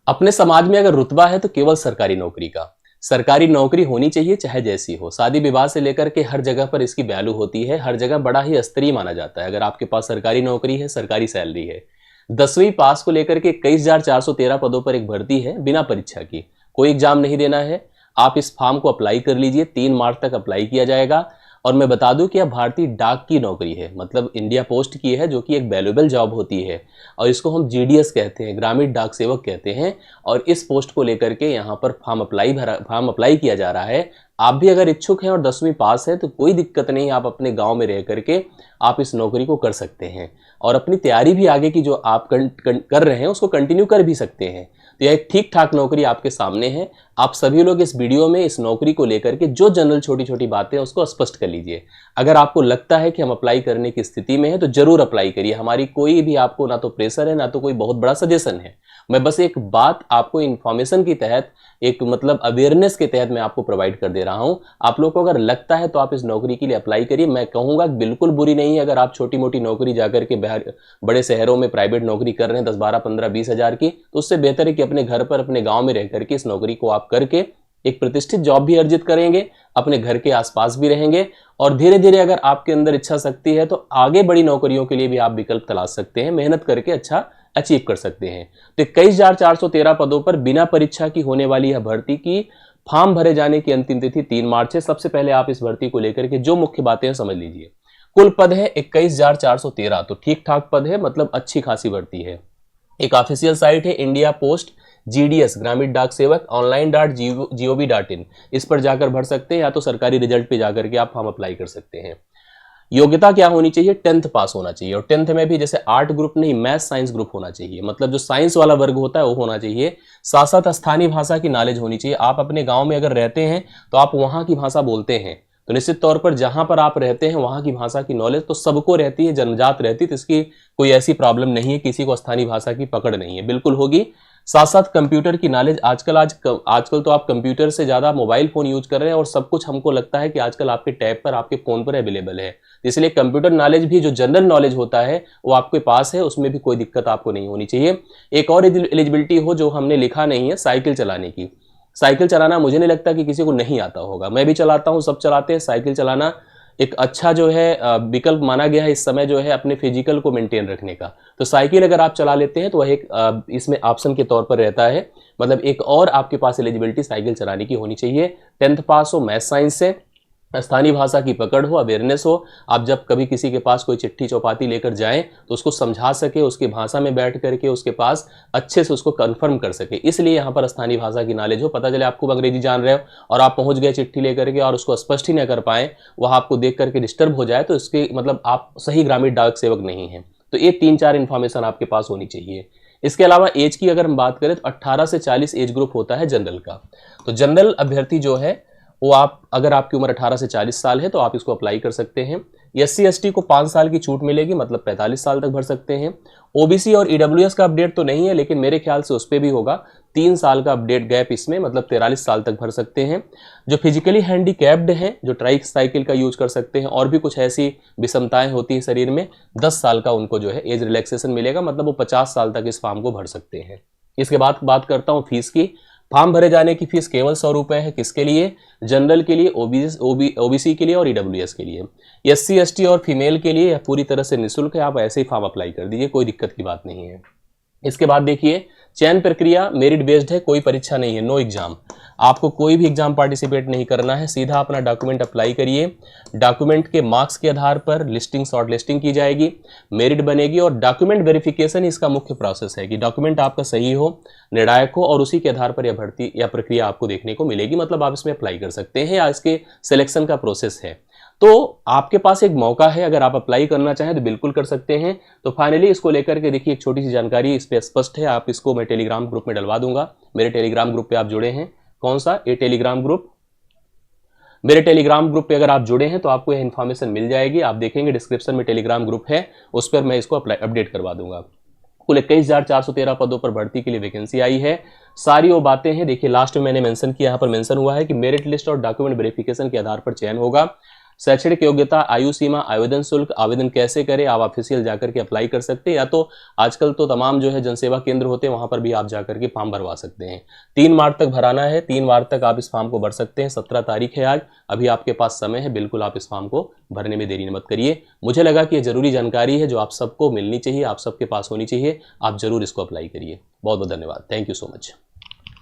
अपने समाज में अगर रुतबा है तो केवल सरकारी नौकरी का। सरकारी नौकरी होनी चाहिए चाहे जैसी हो। शादी विवाह से लेकर के हर जगह पर इसकी वैल्यू होती है, हर जगह बड़ा ही स्तरीय माना जाता है। अगर आपके पास सरकारी नौकरी है, सरकारी सैलरी है। 10वीं पास को लेकर के 21,413 पदों पर एक भर्ती है बिना परीक्षा की। कोई एग्जाम नहीं देना है। आप इस फॉर्म को अप्लाई कर लीजिए, 3 मार्च तक अप्लाई किया जाएगा। और मैं बता दूं कि यह भारतीय डाक की नौकरी है, मतलब इंडिया पोस्ट की है, जो कि एक वैल्यूएबल जॉब होती है। और इसको हम जीडीएस कहते हैं, ग्रामीण डाक सेवक कहते हैं। और इस पोस्ट को लेकर के यहाँ पर फॉर्म अप्लाई किया जा रहा है। आप भी अगर इच्छुक हैं और 10वीं पास है तो कोई दिक्कत नहीं, आप अपने गांव में रह करके आप इस नौकरी को कर सकते हैं और अपनी तैयारी भी आगे की जो आप कर रहे हैं उसको कंटिन्यू कर भी सकते हैं। तो यह एक ठीक ठाक नौकरी आपके सामने है। आप सभी लोग इस वीडियो में इस नौकरी को लेकर के जो जनरल छोटी छोटी बातें हैं उसको स्पष्ट कर लीजिए। अगर आपको लगता है कि हम अप्लाई करने की स्थिति में है तो जरूर अप्लाई करिए। हमारी कोई भी आपको ना तो प्रेशर है ना तो कोई बहुत बड़ा सजेशन है। मैं बस एक बात आपको इन्फॉर्मेशन के तहत, एक मतलब अवेयरनेस के तहत मैं आपको प्रोवाइड कर दे रहा हूं। आप लोग को अगर लगता है तो आप इस नौकरी के लिए अप्लाई करिए। मैं कहूंगा बिल्कुल बुरी नहीं है अगर आप छोटी मोटी नौकरी जाकर के बड़े शहरों में प्राइवेट नौकरी कर रहे हैं 10, 12, 15, 20 हज़ार की, तो उससे बेहतर है कि अपने घर पर अपने गांव में रह करके इस नौकरी को आप करके एक प्रतिष्ठित जॉब भी अर्जित करेंगे, अपने घर के आसपास भी रहेंगे और धीरे धीरे अगर आपके अंदर इच्छा शक्ति है तो आगे बड़ी नौकरियों के लिए भी आप विकल्प तलाश सकते हैं, मेहनत करके अच्छा अचीव कर सकते हैं। तो 21,413 पदों पर बिना परीक्षा की होने वाली यह भर्ती की फॉर्म भरे जाने की अंतिम तिथि 3 मार्च है। सबसे पहले आप इस भर्ती को लेकर के जो मुख्य बातें हैं समझ लीजिए। कुल पद है 21,413, तो ठीक ठाक पद है, मतलब अच्छी खासी भर्ती है। एक ऑफिशियल साइट है इंडिया पोस्ट जीडीएस ग्रामीण डाक सेवक online.gov.in, इस पर जाकर भर सकते हैं या तो सरकारी रिजल्ट पे जाकर के आप फॉर्म अप्लाई कर सकते हैं। योग्यता क्या होनी चाहिए? 10th पास होना चाहिए और 10th में भी जैसे आर्ट ग्रुप नहीं, मैथ साइंस ग्रुप होना चाहिए, मतलब जो साइंस वाला वर्ग होता है वो होना चाहिए। साथ साथ स्थानीय भाषा की नॉलेज होनी चाहिए। आप अपने गांव में अगर रहते हैं तो आप वहां की भाषा बोलते हैं तो निश्चित तौर पर जहां पर आप रहते हैं वहां की भाषा की नॉलेज तो सबको रहती है, जनजात रहती है, तो इसकी कोई ऐसी प्रॉब्लम नहीं है, किसी को स्थानीय भाषा की पकड़ नहीं है, बिल्कुल होगी। साथ साथ कंप्यूटर की नॉलेज, आजकल तो आप कंप्यूटर से ज्यादा मोबाइल फोन यूज कर रहे हैं और सब कुछ हमको लगता है कि आजकल आपके टैब पर, आपके फोन पर अवेलेबल है। इसलिए कंप्यूटर नॉलेज भी, जो जनरल नॉलेज होता है वो आपके पास है, उसमें भी कोई दिक्कत आपको नहीं होनी चाहिए। एक और एलिजिबिलिटी हो जो हमने लिखा नहीं है, साइकिल चलाने की। साइकिल चलाना मुझे नहीं लगता कि किसी को नहीं आता होगा, मैं भी चलाता हूँ, सब चलाते हैं। साइकिल चलाना एक अच्छा जो है विकल्प माना गया है इस समय जो है अपने फिजिकल को मेंटेन रखने का। तो साइकिल अगर आप चला लेते हैं तो वह एक इसमें ऑप्शन के तौर पर रहता है, मतलब एक और आपके पास एलिजिबिलिटी साइकिल चलाने की होनी चाहिए। 10th पास हो, मैथ साइंस से, स्थानीय भाषा की पकड़ हो, अवेयरनेस हो। आप जब कभी किसी के पास कोई चिट्ठी चौपाती लेकर जाएं तो उसको समझा सके, उसकी भाषा में बैठ करके उसके पास अच्छे से उसको कंफर्म कर सके, इसलिए यहाँ पर स्थानीय भाषा की नॉलेज हो। पता चले आप खूब अंग्रेजी जान रहे हो और आप पहुंच गए चिट्ठी लेकर के और उसको स्पष्ट ही न कर पाए, वह आपको देख करके डिस्टर्ब हो जाए, तो इसके मतलब आप सही ग्रामीण डाक सेवक नहीं हैं। तो ये 3-4 इन्फॉर्मेशन आपके पास होनी चाहिए। इसके अलावा एज की अगर हम बात करें तो 18 से 40 एज ग्रुप होता है जनरल का। तो जनरल अभ्यर्थी जो है वो आप, अगर आपकी उम्र 18 से 40 साल है तो आप इसको अप्लाई कर सकते हैं। SC ST को 5 साल की छूट मिलेगी, मतलब 45 साल तक भर सकते हैं। OBC और EWS का अपडेट तो नहीं है, लेकिन मेरे ख्याल से उस पर भी होगा। 3 साल का अपडेट गैप इसमें, मतलब 43 साल तक भर सकते हैं। जो फिजिकली हैंडीकैप्ड हैं, जो ट्राई साइकिल का यूज कर सकते हैं और भी कुछ ऐसी विषमताएं होती हैं शरीर में, 10 साल का उनको जो है एज रिलैक्सेशन मिलेगा, मतलब वो 50 साल तक इस फॉर्म को भर सकते हैं। इसके बाद बात करता हूँ फीस की। फॉर्म भरे जाने की फीस केवल 100 रुपये है। किसके लिए? जनरल के लिए, OBC के लिए और EWS के लिए। SC ST और फीमेल के लिए यह पूरी तरह से निःशुल्क है, आप ऐसे ही फॉर्म अप्लाई कर दीजिए, कोई दिक्कत की बात नहीं है। इसके बाद देखिए, चयन प्रक्रिया मेरिट बेस्ड है, कोई परीक्षा नहीं है, नो एग्जाम। आपको कोई भी एग्जाम पार्टिसिपेट नहीं करना है, सीधा अपना डॉक्यूमेंट अप्लाई करिए। डॉक्यूमेंट के मार्क्स के आधार पर लिस्टिंग, शॉर्ट लिस्टिंग की जाएगी, मेरिट बनेगी और डॉक्यूमेंट वेरिफिकेशन इसका मुख्य प्रोसेस है कि डॉक्यूमेंट आपका सही हो, निर्णायक हो और उसी के आधार पर यह भर्ती या प्रक्रिया आपको देखने को मिलेगी, मतलब आप इसमें अप्लाई कर सकते हैं या इसके सिलेक्शन का प्रोसेस है। तो आपके पास एक मौका है, अगर आप अप्लाई करना चाहें तो बिल्कुल कर सकते हैं। तो फाइनली इसको लेकर के देखिए, एक छोटी सी जानकारी इस पर स्पष्ट है, आप इसको मैं टेलीग्राम ग्रुप में डलवा दूंगा। मेरे टेलीग्राम ग्रुप पे आप जुड़े हैं, कौन सा? ये टेलीग्राम ग्रुप। मेरे टेलीग्राम ग्रुप पे अगर आप जुड़े हैं तो आपको यह इन्फॉर्मेशन मिल जाएगी, आप देखेंगे डिस्क्रिप्शन में टेलीग्राम ग्रुप है, उस पर मैं इसको अपडेट करवा दूंगा। कुल 21,413 पदों पर भर्ती के लिए वैकेंसी आई है। सारी वो बातें हैं, देखिए लास्ट में मैंने मेंशन किया, यहाँ पर मेंशन हुआ है कि मेरिट लिस्ट और डॉक्यूमेंट वेरिफिकेशन के आधार पर चयन होगा। शैक्षणिक योग्यता, आयु सीमा, आवेदन शुल्क, आवेदन कैसे करें, आप ऑफिशियल जाकर के अप्लाई कर सकते हैं, या तो आजकल तो तमाम जो है जनसेवा केंद्र होते हैं वहां पर भी आप जाकर के फॉर्म भरवा सकते हैं। 3 मार्च तक भराना है, 3 मार्च तक आप इस फॉर्म को भर सकते हैं। 17 तारीख है आज, अभी आपके पास समय है, बिल्कुल आप इस फॉर्म को भरने में देरी मत करिए। मुझे लगा कि ये जरूरी जानकारी है जो आप सबको मिलनी चाहिए, आप सबके पास होनी चाहिए, आप जरूर इसको अप्लाई करिए। बहुत बहुत धन्यवाद, थैंक यू सो मच।